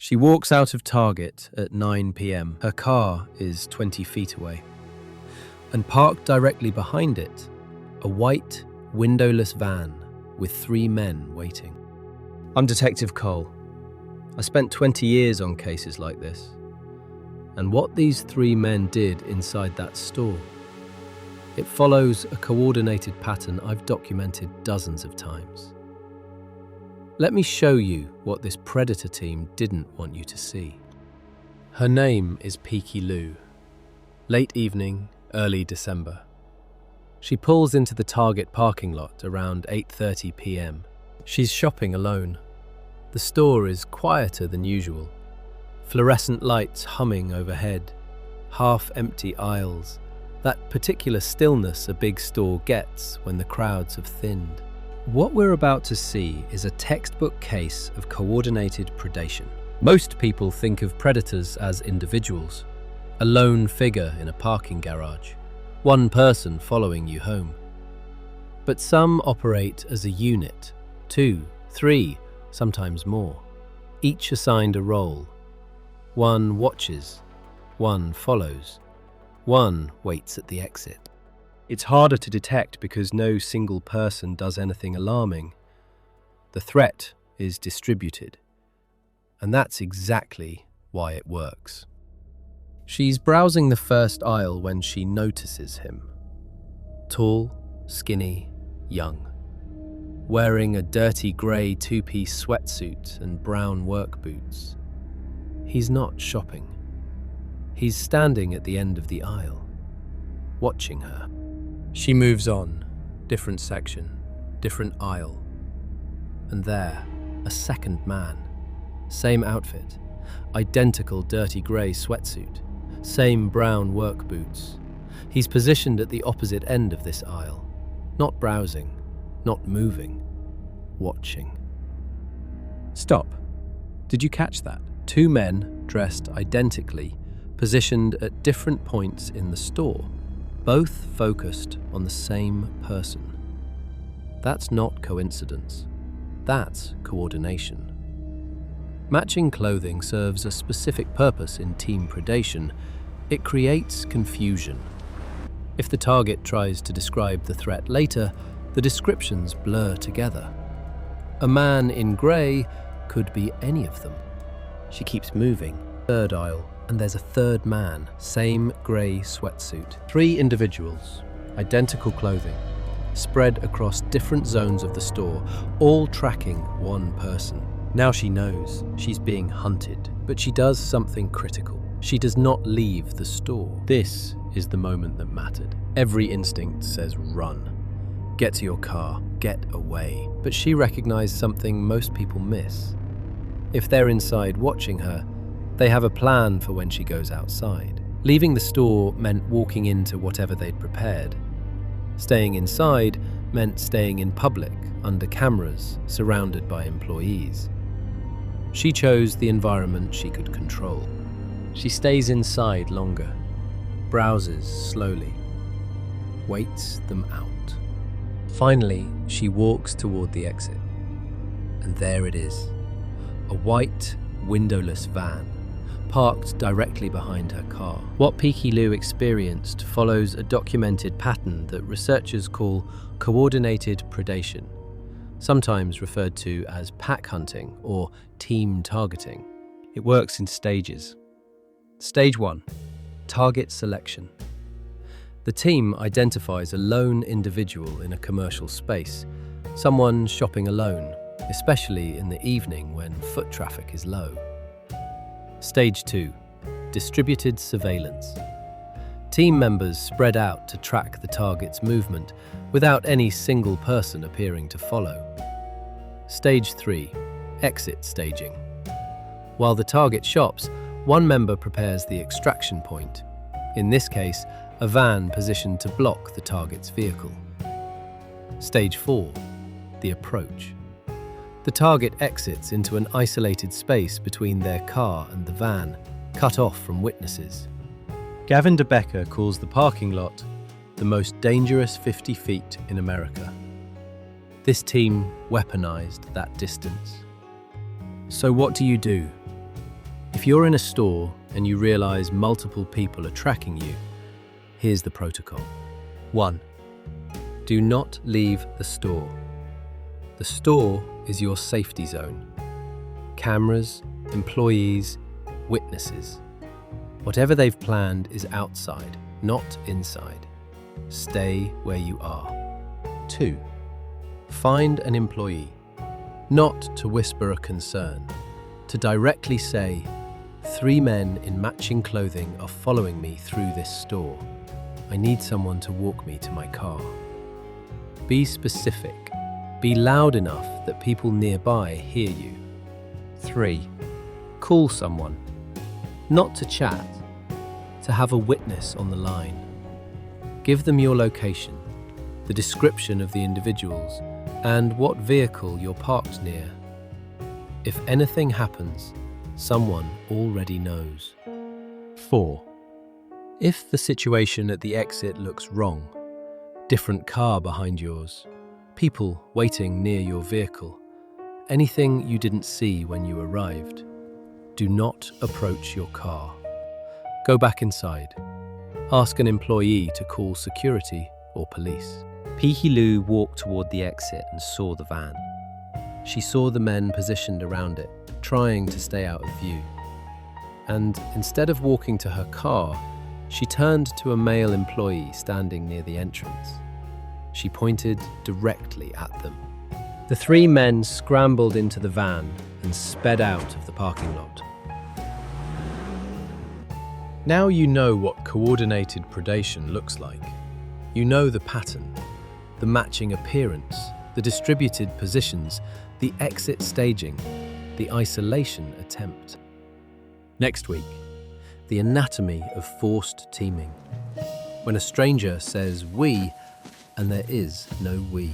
She walks out of Target at 9 p.m. Her car is 20 feet away. And parked directly behind it, a white, windowless van with 3 men waiting. I'm Detective Cole. I spent 20 years on cases like this. And what these 3 men did inside that store, it follows a coordinated pattern I've documented dozens of times. Let me show you what this predator team didn't want you to see. Her name is Peaky Lou. Late evening, early December. She pulls into the Target parking lot around 8:30 p.m. She's shopping alone. The store is quieter than usual. Fluorescent lights humming overhead, half-empty aisles, that particular stillness a big store gets when the crowds have thinned. What we're about to see is a textbook case of coordinated predation. Most people think of predators as individuals, a lone figure in a parking garage, one person following you home. But some operate as a unit, 2, 3, sometimes more, each assigned a role. One watches, one follows, one waits at the exit. It's harder to detect because no single person does anything alarming. The threat is distributed, and that's exactly why it works. She's browsing the first aisle when she notices him. Tall, skinny, young. Wearing a dirty grey 2-piece sweatsuit and brown work boots. He's not shopping. He's standing at the end of the aisle, watching her. She moves on, different section, different aisle. And there, a second man. Same outfit, identical dirty grey sweatsuit, same brown work boots. He's positioned at the opposite end of this aisle, not browsing, not moving, watching. Stop. Did you catch that? 2 men, dressed identically, positioned at different points in the store, both focused on the same person. That's not coincidence. That's coordination. Matching clothing serves a specific purpose in team predation. It creates confusion. If the target tries to describe the threat later, the descriptions blur together. A man in grey could be any of them. She keeps moving. Third aisle, and there's a third man, same grey sweatsuit. 3 individuals, identical clothing, spread across different zones of the store, all tracking one person. Now she knows she's being hunted, but she does something critical. She does not leave the store. This is the moment that mattered. Every instinct says run. Get to your car, get away. But she recognized something most people miss. If they're inside watching her, they have a plan for when she goes outside. Leaving the store meant walking into whatever they'd prepared. Staying inside meant staying in public, under cameras, surrounded by employees. She chose the environment she could control. She stays inside longer, browses slowly, waits them out. Finally, she walks toward the exit. And there it is, a white, windowless van, parked directly behind her car. What Peaky Lou experienced follows a documented pattern that researchers call coordinated predation, sometimes referred to as pack hunting or team targeting. It works in stages. Stage 1, target selection. The team identifies a lone individual in a commercial space, someone shopping alone, especially in the evening when foot traffic is low. Stage 2, distributed surveillance. Team members spread out to track the target's movement without any single person appearing to follow. Stage 3, exit staging. While the target shops, one member prepares the extraction point, in this case, a van positioned to block the target's vehicle. Stage 4, the approach. The target exits into an isolated space between their car and the van, cut off from witnesses. Gavin DeBecker calls the parking lot the most dangerous 50 feet in America. This team weaponized that distance. So what do? If you're in a store and you realize multiple people are tracking you, here's the protocol. 1. Do not leave the store. The store is your safety zone. Cameras, employees, witnesses. Whatever they've planned is outside, not inside. Stay where you are. 2. Find an employee. Not to whisper a concern, to directly say, 3 men in matching clothing are following me through this store. I need someone to walk me to my car. Be specific. Be loud enough that people nearby hear you. 3. Call someone. Not to chat, to have a witness on the line. Give them your location, the description of the individuals, and what vehicle you're parked near. If anything happens, someone already knows. 4. If the situation at the exit looks wrong, different car behind yours, people waiting near your vehicle, anything you didn't see when you arrived, do not approach your car. Go back inside. Ask an employee to call security or police. Pihilu walked toward the exit and saw the van. She saw the men positioned around it, trying to stay out of view. And instead of walking to her car, she turned to a male employee standing near the entrance. She pointed directly at them. The 3 men scrambled into the van and sped out of the parking lot. Now you know what coordinated predation looks like. You know the pattern, the matching appearance, the distributed positions, the exit staging, the isolation attempt. Next week, the anatomy of forced teaming. When a stranger says we, and there is no we.